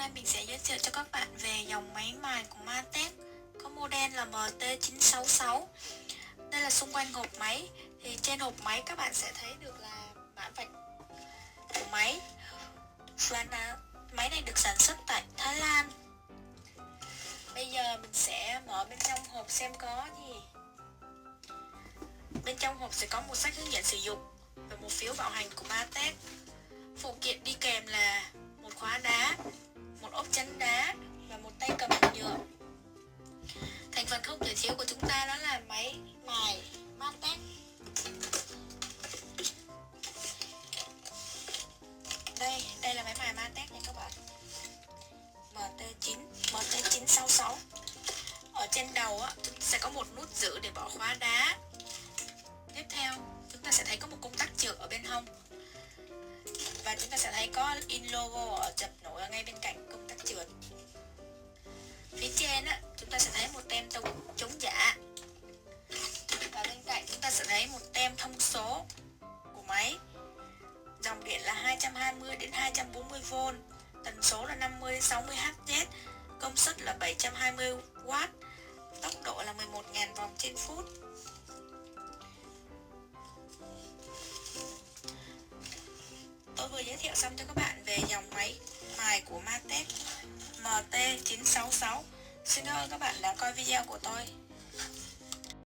nay mình sẽ giới thiệu cho các bạn về dòng máy mài của Matech có model là MT966. Đây là xung quanh hộp máy. Thì trên hộp máy các bạn sẽ thấy được là mã vạch của máy. Và máy này được sản xuất tại Thái Lan. Bây giờ mình sẽ mở bên trong hộp xem có gì. Bên trong hộp sẽ có một sách hướng dẫn sử dụng và một phiếu bảo hành của Matech. Phụ kiện đi kèm là một khóa đá, một ốp chắn đá và một tay cầm bằng nhựa. Thành phần không thể thiếu của chúng ta đó là máy mài Matech. Đây là máy mài Matech nha các bạn. MT966. Ở trên đầu chúng ta sẽ có một nút giữ để bỏ khóa đá. Tiếp theo chúng ta sẽ thấy có một công tắc trượt ở bên hông. Và chúng ta sẽ thấy có in logo ở dập nổi ở ngay bên cạnh công tắc trượt. Phía trên chúng ta sẽ thấy một tem chống giả. Và bên cạnh chúng ta sẽ thấy một tem thông số của máy. Dòng điện là 220 đến 240V, tần số là 50 đến 60Hz, công suất là 720W, tốc độ là 11.000 vòng trên phút. Tôi vừa giới thiệu xong cho các bạn về dòng máy mài của Matech MT966. Xin cảm ơn các bạn đã coi video của tôi.